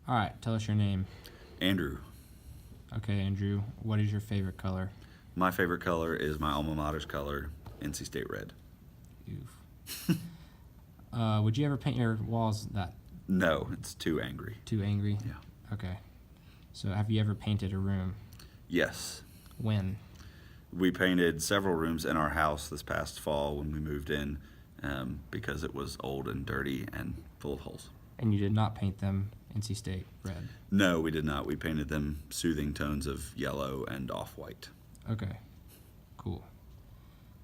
All right, tell us your name. Andrew. Okay, Andrew, what is your favorite color? My favorite color is my alma mater's color, NC State Red. Oof. Would you ever paint your walls that No, it's too angry. too angry? Yeah. Okay. So have you ever painted a room? Yes. When? We painted several rooms in our house this past fall when we moved in because it was old and dirty and full of holes. And you did not paint them NC State red? No, we did not. We painted them soothing tones of yellow and off-white. Okay. Cool.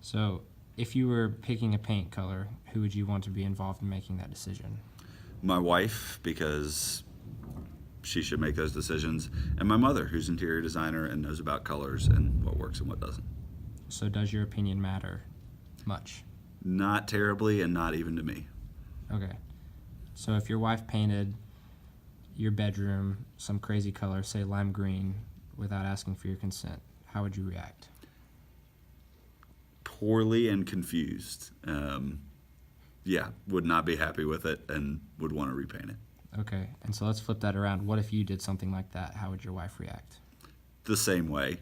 So if you were picking a paint color, who would you want to be involved in making that decision? My wife, because she should make those decisions, and my mother, who's interior designer and knows about colors and what works and what doesn't. So does your opinion matter much? Not terribly, and not even to me. Okay. So if your wife painted your bedroom some crazy color, say lime green, without asking for your consent, how would you react? Poorly and confused. Yeah, would not be happy with it and would want to repaint it. Okay, and so let's flip that around. What if you did something like that? How would your wife react? The same way,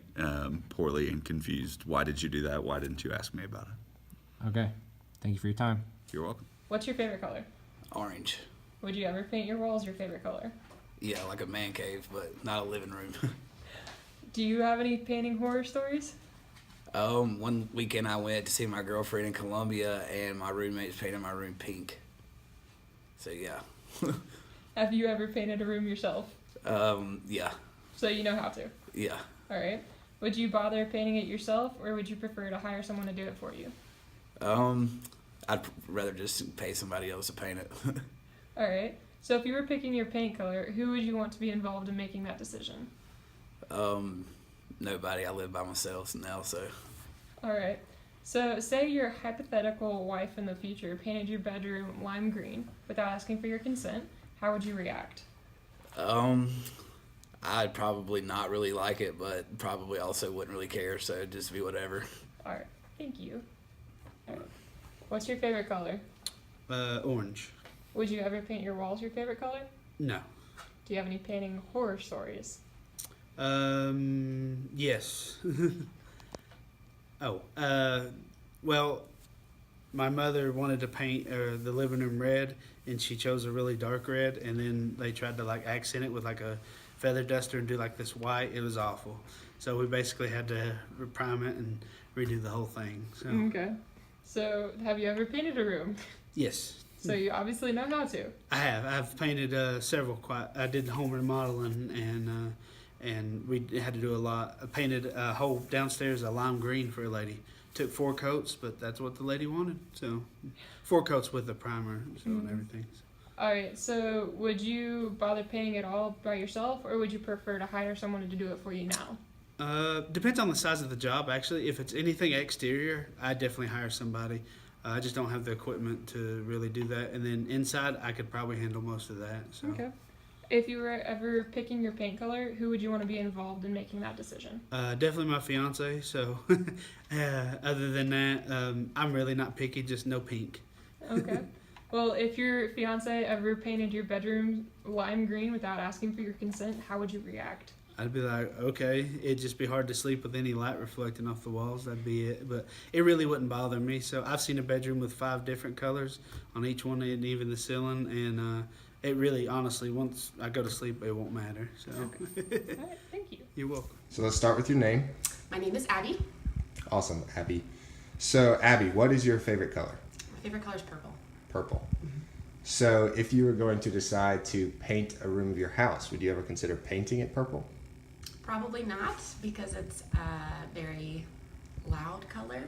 poorly and confused. Why did you do that? Why didn't you ask me about it? Okay, thank you for your time. You're welcome. What's your favorite color? Orange. Would you ever paint your walls your favorite color? Yeah, like a man cave, but not a living room. Do you have any painting horror stories? One weekend I went to see my girlfriend in Columbia, and my roommates painted my room pink. So yeah. Have you ever painted a room yourself? Yeah, So you know how to. yeah. Alright. Would you bother painting it yourself, or would you prefer to hire someone to do it for you? I'd rather just pay somebody else to paint it. Alright. So if you were picking your paint color, who would you want to be involved in making that decision? Nobody. I live by myself now, so. Alright. So say your hypothetical wife in the future painted your bedroom lime green without asking for your consent. How would you react? I'd probably not really like it, but probably also wouldn't really care, so it'd just be whatever. Alright. Thank you. Alright. What's your favorite color? Orange. Would you ever paint your walls your favorite color? No. Do you have any painting horror stories? Yes. Well, my mother wanted to paint the living room red, and she chose a really dark red, and then they tried to like accent it with like a feather duster and do like this white. It was awful. So we basically had to prime it and redo the whole thing. So Okay. So have you ever painted a room? yes. So you obviously know how to. I have. I've painted several. I did home remodeling, and we had to do a lot. I painted a whole downstairs a lime green for a lady. Took 4 coats, but that's what the lady wanted. So 4 coats with the primer and everything. Alright, so would you bother painting it all by yourself, or would you prefer to hire someone to do it for you now? Depends on the size of the job. Actually, if it's anything exterior, I definitely hire somebody. I just don't have the equipment to really do that. And then inside, I could probably handle most of that. So. Okay. If you were ever picking your paint color, who would you want to be involved in making that decision? Definitely my fiance. So, other than that, I'm really not picky. Just no pink. Okay. Well, if your fiance ever painted your bedroom lime green without asking for your consent, how would you react? I'd be like, okay, it'd just be hard to sleep with any light reflecting off the walls. That'd be it. But it really wouldn't bother me. So I've seen a bedroom with 5 different colors on each one, and even the ceiling. And it really, honestly, once I go to sleep, it won't matter. So Okay. All right, thank you. You're welcome. So let's start with your name. My name is Abby. Awesome, Abby. So, Abby, what is your favorite color? My favorite color is purple. Purple. So, if you were going to decide to paint a room of your house, would you ever consider painting it purple? Probably not, because it's a very loud color.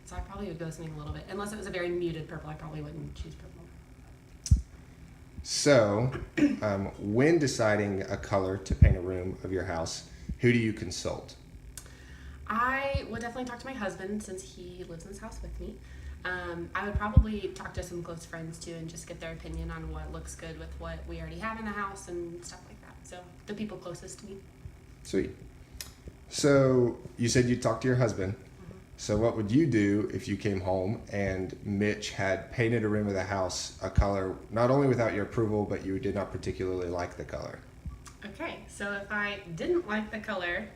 So I probably would go something a little bit, unless it was a very muted purple, I probably wouldn't choose purple. So, when deciding a color to paint a room of your house, who do you consult? I would definitely talk to my husband, since he lives in this house with me. I would probably talk to some close friends too, and just get their opinion on what looks good with what we already have in the house and stuff like that. So the people closest to me. Sweet. So, you said you talked to your husband. So what would you do if you came home and Mitch had painted a room of the house a color, not only without your approval, but you did not particularly like the color? Okay, so if I didn't like the color,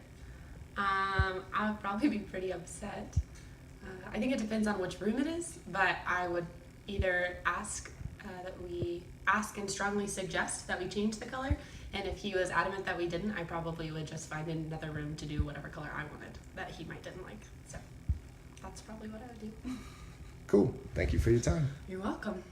I would probably be pretty upset. I think it depends on which room it is, but I would either ask and strongly suggest that we change the color, and if he was adamant that we didn't, I probably would just find another room to do whatever color I wanted that he might didn't like. So that's probably what I would do. Cool. Thank you for your time. You're welcome.